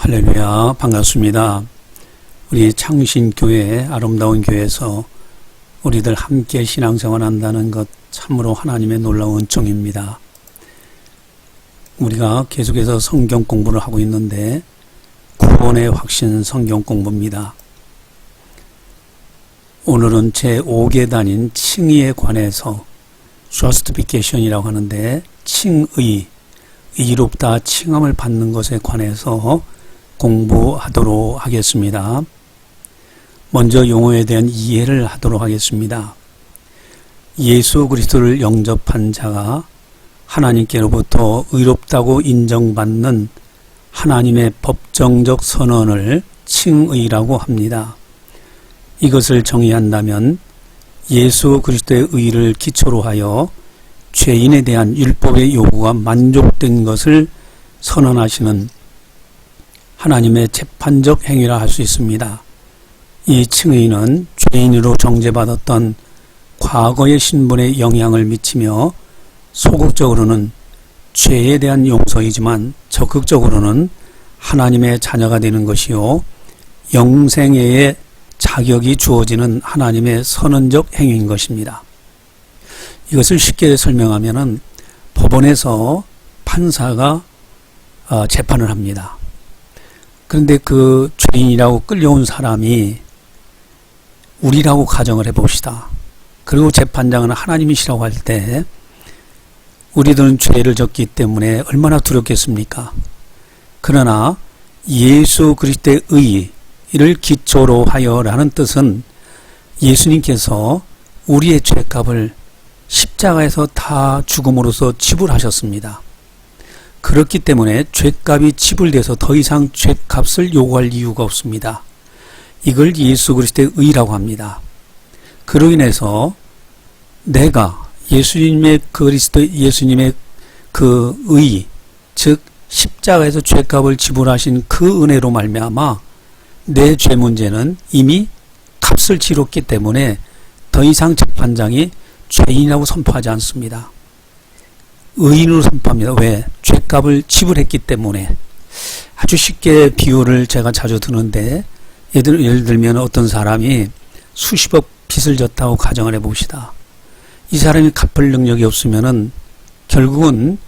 할렐루야, 반갑습니다. 우리 창신교회, 아름다운 교회에서 우리들 함께 신앙생활 한다는 것 참으로 하나님의 놀라운 은총입니다. 우리가 계속해서 성경 공부를 하고 있는데 구원의 확신 성경 공부입니다. 오늘은 제5계단인 칭의에 관해서 justification이라고 하는데 칭의, 의롭다 칭함을 받는 것에 관해서 공부하도록 하겠습니다. 먼저 용어에 대한 이해를 하도록 하겠습니다. 예수 그리스도를 영접한 자가 하나님께로부터 의롭다고 인정받는 하나님의 법정적 선언을 칭의라고 합니다. 이것을 정의한다면 예수 그리스도의 의를 기초로 하여 죄인에 대한 율법의 요구가 만족된 것을 선언하시는 하나님의 재판적 행위라 할 수 있습니다. 이 칭의는 죄인으로 정죄받았던 과거의 신분에 영향을 미치며 소극적으로는 죄에 대한 용서이지만 적극적으로는 하나님의 자녀가 되는 것이요 영생애의 자격이 주어지는 하나님의 선언적 행위인 것입니다. 이것을 쉽게 설명하면은 법원에서 판사가 재판을 합니다. 그런데 그 죄인이라고 끌려온 사람이 우리라고 가정을 해봅시다. 그리고 재판장은 하나님이시라고 할 때 우리들은 죄를 졌기 때문에 얼마나 두렵겠습니까? 그러나 예수 그리스도의 의를 기초로 하여라는 뜻은 예수님께서 우리의 죄값을 십자가에서 다 죽음으로써 지불하셨습니다. 그렇기 때문에 죄값이 지불돼서 더 이상 죄값을 요구할 이유가 없습니다. 이걸 예수 그리스도의 의라고 합니다. 그로 인해서 내가 예수님의 그 의, 즉 십자가에서 죄값을 지불하신 그 은혜로 말미암아 내 죄 문제는 이미 값을 치렀기 때문에 더 이상 재판장이 죄인이라고 선포하지 않습니다. 의인으로 선포합니다. 왜? 죄값을 지불했기 때문에. 아주 쉽게 비유를 제가 자주 드는데 예를 들면 어떤 사람이 수십억 빚을 졌다고 가정을 해봅시다. 이 사람이 갚을 능력이 없으면은 결국은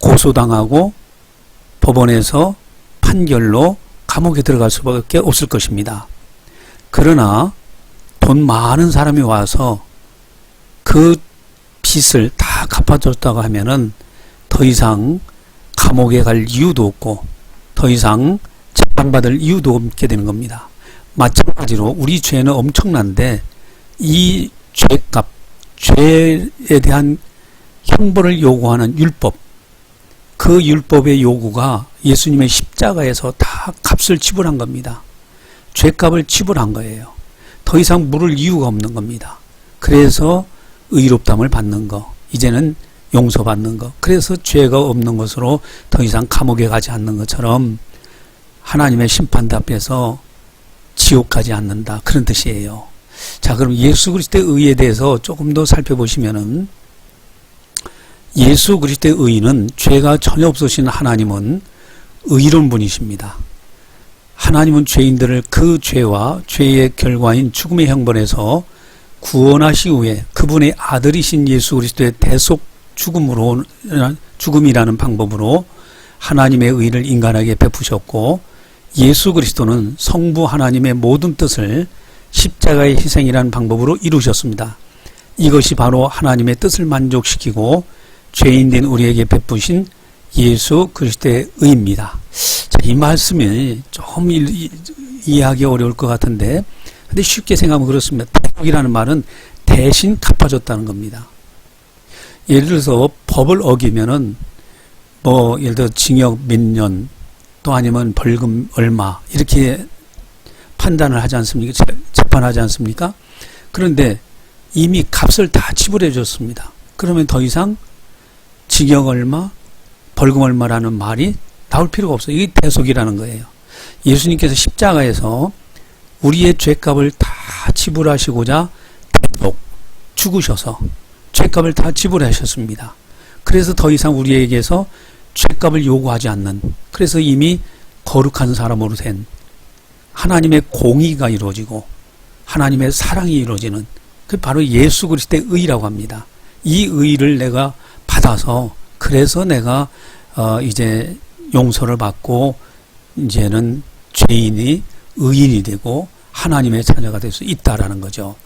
고소당하고 법원에서 판결로 감옥에 들어갈 수밖에 없을 것입니다. 그러나 돈 많은 사람이 와서 그 빚을 다 갚아줬다고 하면은 더 이상 감옥에 갈 이유도 없고 더 이상 재판받을 이유도 없게 되는 겁니다. 마찬가지로 우리 죄는 엄청난데 이 죄값, 죄에 대한 형벌을 요구하는 율법, 그 율법의 요구가 예수님의 십자가에서 다 값을 지불한 겁니다. 죄값을 지불한 거예요. 더 이상 물을 이유가 없는 겁니다. 그래서 의롭담을 받는 거, 이제는 용서받는 거, 그래서 죄가 없는 것으로 더 이상 감옥에 가지 않는 것처럼 하나님의 심판대 앞에서 지옥 가지 않는다, 그런 뜻이에요. 자, 그럼 예수 그리스도의 의에 대해서 조금 더 살펴보시면은 예수 그리스도의 의는 죄가 전혀 없으신 하나님은 의로운 분이십니다. 하나님은 죄인들을 그 죄와 죄의 결과인 죽음의 형벌에서 구원하신 후에 그분의 아들이신 예수 그리스도의 대속 죽음이라는 방법으로 하나님의 의를 인간에게 베푸셨고, 예수 그리스도는 성부 하나님의 모든 뜻을 십자가의 희생이라는 방법으로 이루셨습니다. 이것이 바로 하나님의 뜻을 만족시키고 죄인된 우리에게 베푸신 예수 그리스도의 의입니다. 자, 이 말씀이 조금 이해하기 어려울 것 같은데, 근데 쉽게 생각하면 그렇습니다. 대속이라는 말은 대신 갚아줬다는 겁니다. 예를 들어서 법을 어기면은 예를 들어 징역 몇 년, 또 아니면 벌금 얼마 이렇게 판단을 하지 않습니까? 재판하지 않습니까? 그런데 이미 값을 다 지불해 줬습니다. 그러면 더 이상 징역 얼마, 벌금 얼마라는 말이 나올 필요가 없어요. 이게 대속이라는 거예요. 예수님께서 십자가에서 우리의 죄값을 다 지불하시고자 대속, 죽으셔서 죄값을 다 지불하셨습니다. 그래서 더 이상 우리에게서 죄값을 요구하지 않는, 그래서 이미 거룩한 사람으로 된 하나님의 공의가 이루어지고 하나님의 사랑이 이루어지는 그 바로 예수 그리스도의 의라고 합니다. 이 의를 내가 받아서 그래서 내가 이제 용서를 받고 이제는 죄인이 의인이 되고 하나님의 자녀가 될 수 있다라는 거죠.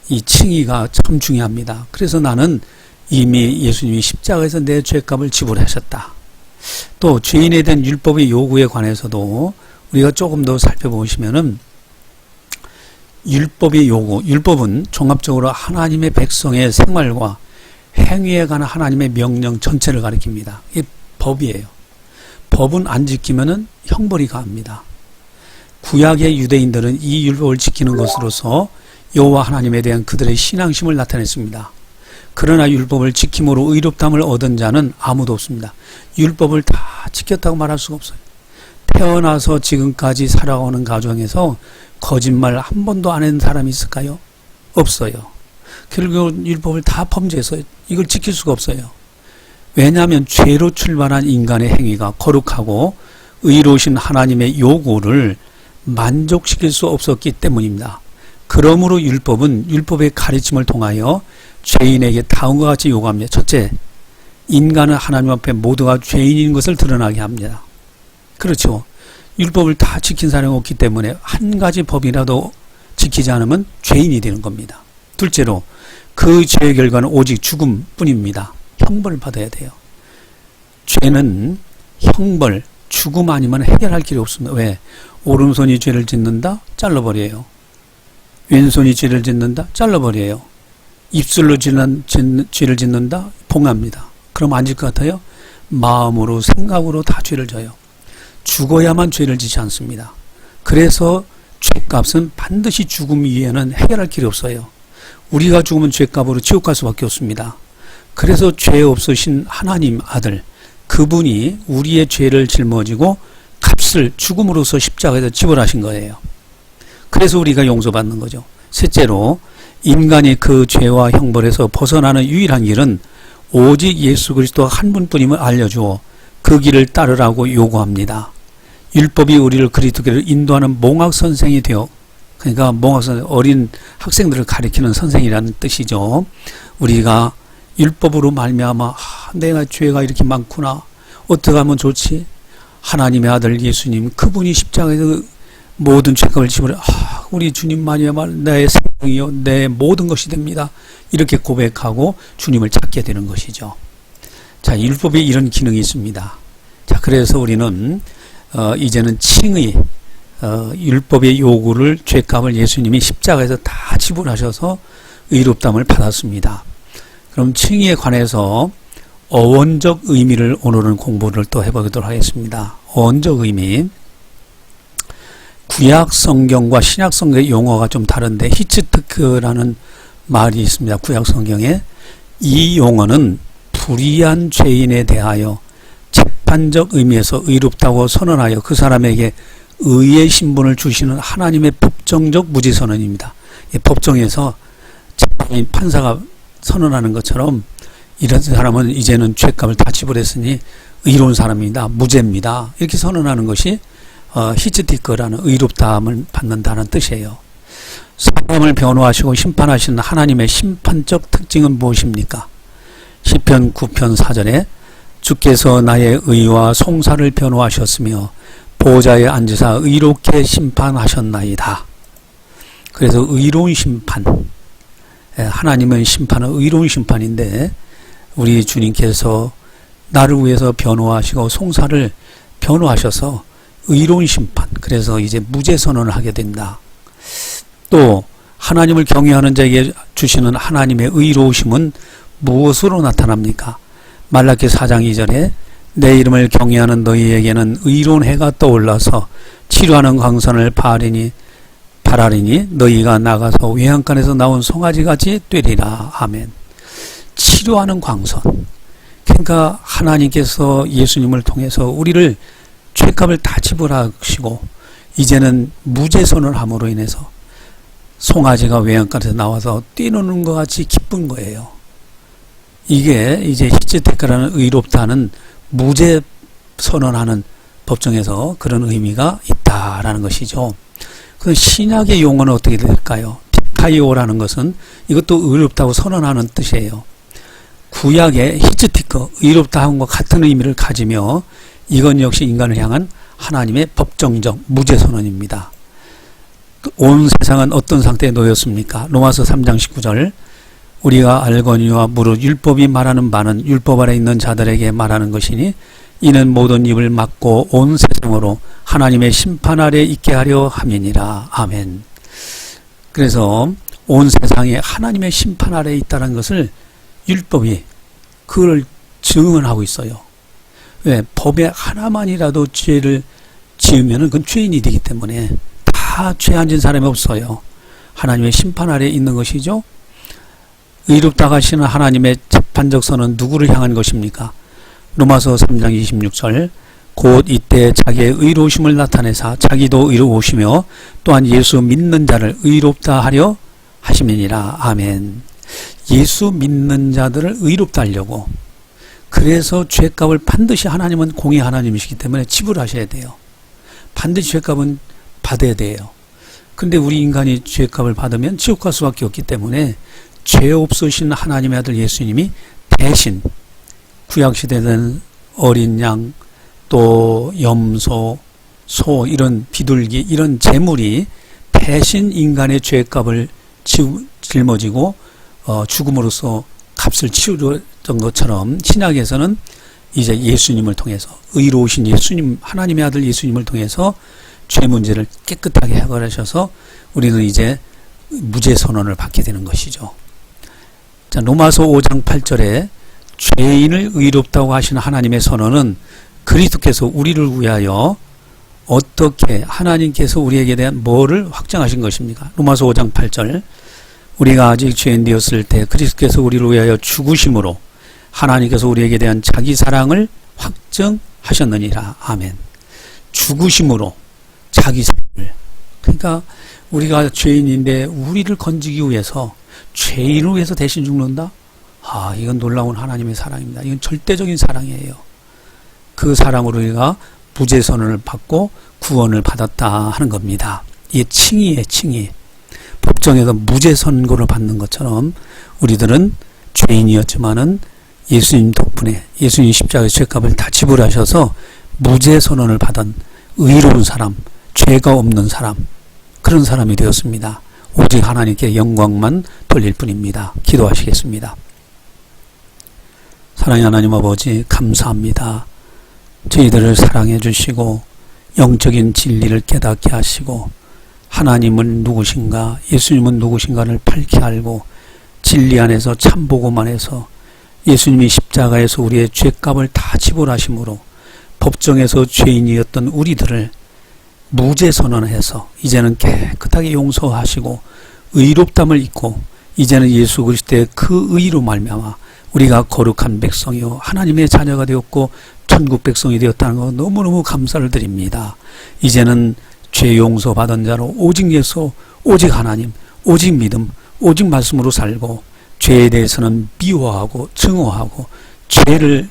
이 칭의가 참 중요합니다. 그래서 나는 이미 예수님이 십자가에서 내 죄값을 지불하셨다. 또 죄인에 대한 율법의 요구에 관해서도 우리가 조금 더 살펴보시면은 율법의 요구, 율법은 종합적으로 하나님의 백성의 생활과 행위에 관한 하나님의 명령 전체를 가리킵니다. 이게 법이에요. 법은 안 지키면은 형벌이 가합니다. 구약의 유대인들은 이 율법을 지키는 것으로서 여호와 하나님에 대한 그들의 신앙심을 나타냈습니다. 그러나 율법을 지킴으로 의롭다함을 얻은 자는 아무도 없습니다. 율법을 다 지켰다고 말할 수가 없어요. 태어나서 지금까지 살아오는 가정에서 거짓말 한 번도 안 한 사람이 있을까요? 없어요. 결국 율법을 다 범죄해서 이걸 지킬 수가 없어요. 왜냐하면 죄로 출발한 인간의 행위가 거룩하고 의로우신 하나님의 요구를 만족시킬 수 없었기 때문입니다. 그러므로 율법은 율법의 가르침을 통하여 죄인에게 다음과 같이 요구합니다. 첫째, 인간은 하나님 앞에 모두가 죄인인 것을 드러나게 합니다. 그렇죠. 율법을 다 지킨 사람이 없기 때문에 한 가지 법이라도 지키지 않으면 죄인이 되는 겁니다. 둘째로 그 죄의 결과는 오직 죽음뿐입니다. 형벌을 받아야 돼요. 죄는 형벌, 죽음 아니면 해결할 길이 없습니다. 왜? 오른손이 죄를 짓는다? 잘라버려요. 왼손이 죄를 짓는다? 잘라버려요. 입술로 죄를 짓는다? 봉합니다. 그럼 안 질 것 같아요? 마음으로, 생각으로 다 죄를 져요. 죽어야만 죄를 지지 않습니다. 그래서 죄값은 반드시 죽음 이외에는 해결할 길이 없어요. 우리가 죽으면 죄값으로 지옥 갈 수밖에 없습니다. 그래서 죄 없으신 하나님 아들, 그분이 우리의 죄를 짊어지고 값을 죽음으로써 십자가에서 지불하신 거예요. 그래서 우리가 용서받는 거죠. 셋째로 인간이 그 죄와 형벌에서 벗어나는 유일한 길은 오직 예수 그리스도 한 분뿐임을 알려주어 그 길을 따르라고 요구합니다. 율법이 우리를 그리스도께로 인도하는 몽학 선생이 되어, 그러니까 몽학 선생, 어린 학생들을 가리키는 선생이라는 뜻이죠. 우리가 율법으로 말미암아 내가 죄가 이렇게 많구나, 어떻게 하면 좋지? 하나님의 아들 예수님, 그분이 십자가에서 모든 죄값을 지불해, 우리 주님만이야말로 내 생명이요 내 모든 것이 됩니다. 이렇게 고백하고 주님을 찾게 되는 것이죠. 자, 율법에 이런 기능이 있습니다. 자, 그래서 우리는 이제는 칭의, 율법의 요구를, 죄값을 예수님이 십자가에서 다 지불하셔서 의롭다함을 받았습니다. 그럼 칭의에 관해서 어원적 의미를 오늘은 공부를 또 해보도록 하겠습니다. 어원적 의미. 구약 성경과 신약 성경의 용어가 좀 다른데 히츠트크라는 말이 있습니다. 구약 성경에. 이 용어는 불의한 죄인에 대하여 재판적 의미에서 의롭다고 선언하여 그 사람에게 의의 신분을 주시는 하나님의 법정적 무죄 선언입니다. 법정에서 재판인 판사가 선언하는 것처럼 이런 사람은 이제는 죄값을 다 지불했으니 의로운 사람입니다. 무죄입니다. 이렇게 선언하는 것이 히츠티크라는 의롭다함을 받는다는 뜻이에요. 사람을 변호하시고 심판하시는 하나님의 심판적 특징은 무엇입니까? 시편 9편 4절에 주께서 나의 의와 송사를 변호하셨으며 보좌에 앉으사 의롭게 심판하셨나이다. 그래서 의로운 심판, 하나님은 심판은 의로운 심판인데 우리 주님께서 나를 위해서 변호하시고 송사를 변호하셔서 의로운 심판, 그래서 이제 무죄 선언을 하게 된다. 또 하나님을 경외하는 자에게 주시는 하나님의 의로우심은 무엇으로 나타납니까? 말라기 4장 2절에 내 이름을 경외하는 너희에게는 의로운 해가 떠올라서 치료하는 광선을 바라리니 너희가 나가서 외양간에서 나온 송아지같이 되리라. 아멘. 치료하는 광선. 그러니까 하나님께서 예수님을 통해서 우리를 죄값을 다 지불하시고 이제는 무죄 선언함으로 인해서 송아지가 외양간에서 나와서 뛰노는 것 같이 기쁜 거예요. 이게 이제 히츠테크라는 의롭다는 무죄 선언하는 법정에서 그런 의미가 있다라는 것이죠. 그 신약의 용어는 어떻게 될까요? 티파이오라는 것은 이것도 의롭다고 선언하는 뜻이에요. 구약의 히츠티크, 의롭다 함과 같은 의미를 가지며 이건 역시 인간을 향한 하나님의 법정적 무죄 선언입니다. 온 세상은 어떤 상태에 놓였습니까? 로마서 3장 19절 우리가 알거니와 무릇 율법이 말하는 바는 율법 아래 있는 자들에게 말하는 것이니 이는 모든 입을 막고 온 세상으로 하나님의 심판 아래 있게 하려 함이니라. 아멘. 그래서 온 세상에 하나님의 심판 아래 있다는 것을 율법이 그걸 증언하고 있어요. 왜? 법에 하나만이라도 죄를 지으면 그건 죄인이 되기 때문에 다 죄 안 진 사람이 없어요. 하나님의 심판 아래 있는 것이죠. 의롭다 하시는 하나님의 재판적 선은 누구를 향한 것입니까? 로마서 3장 26절 곧 이때 자기의 의로우심을 나타내사 자기도 의로우시며 또한 예수 믿는 자를 의롭다 하려 하심이니라. 아멘. 예수 믿는 자들을 의롭다 하려고, 그래서 죄값을 반드시 하나님은 공의 하나님이시기 때문에 지불하셔야 돼요. 반드시 죄값은 받아야 돼요. 근데 우리 인간이 죄값을 받으면 지옥 갈 수밖에 없기 때문에 죄 없으신 하나님의 아들 예수님이 대신 구약시대는 어린 양, 또 염소, 소, 이런 비둘기, 이런 제물이 대신 인간의 죄값을 짊어지고 죽음으로써 값을 치르던 것처럼 신약에서는 이제 예수님을 통해서, 의로우신 예수님, 하나님의 아들 예수님을 통해서 죄 문제를 깨끗하게 해결하셔서 우리는 이제 무죄 선언을 받게 되는 것이죠. 자, 로마서 5장 8절에 죄인을 의롭다고 하시는 하나님의 선언은 그리스도께서 우리를 위하여 어떻게 하나님께서 우리에게 대한 뭐를 확정하신 것입니까? 로마서 5장 8절 우리가 아직 죄인 되었을 때 그리스도께서 우리를 위하여 죽으심으로 하나님께서 우리에게 대한 자기 사랑을 확정하셨느니라. 아멘. 죽으심으로 자기 사랑을, 그러니까 우리가 죄인인데 우리를 건지기 위해서 죄인을 위해서 대신 죽는다? 아, 이건 놀라운 하나님의 사랑입니다. 이건 절대적인 사랑이에요. 그 사랑으로 우리가 무죄 선언을 받고 구원을 받았다 하는 겁니다. 이게 칭의에 칭의. 법정에서 무죄 선고를 받는 것처럼 우리들은 죄인이었지만은 예수님 덕분에 예수님 십자가의 죄값을 다 지불하셔서 무죄 선언을 받은 의로운 사람, 죄가 없는 사람, 그런 사람이 되었습니다. 오직 하나님께 영광만 돌릴 뿐입니다. 기도하시겠습니다. 사랑의 하나님 아버지, 감사합니다. 저희들을 사랑해 주시고 영적인 진리를 깨닫게 하시고 하나님은 누구신가, 예수님은 누구신가를 밝히 알고 진리 안에서 참보고만 해서 예수님이 십자가에서 우리의 죄값을 다 지불하심으로 법정에서 죄인이었던 우리들을 무죄 선언해서 이제는 깨끗하게 용서하시고 의롭담을 입고 이제는 예수 그리스도의 그 의로 말미암아 우리가 거룩한 백성이요 하나님의 자녀가 되었고 천국 백성이 되었다는 거 너무너무 감사를 드립니다. 이제는 죄 용서 받은 자로 오직 예수, 오직 하나님, 오직 믿음, 오직 말씀으로 살고 죄에 대해서는 미워하고 증오하고 죄를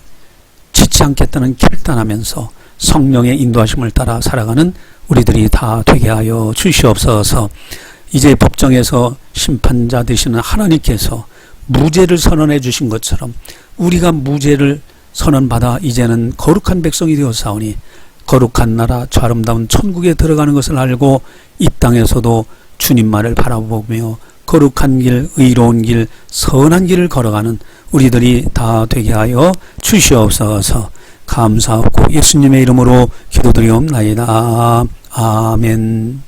짓지 않겠다는 결단하면서 성령의 인도하심을 따라 살아가는 우리들이 다 되게 하여 주시옵소서. 이제 법정에서 심판자 되시는 하나님께서 무죄를 선언해 주신 것처럼 우리가 무죄를 선언받아 이제는 거룩한 백성이 되었사오니 거룩한 나라 저 아름다운 천국에 들어가는 것을 알고 이 땅에서도 주님만을 바라보며 거룩한 길, 의로운 길, 선한 길을 걸어가는 우리들이 다 되게 하여 주시옵소서. 감사하고 예수님의 이름으로 기도드리옵나이다. 아멘.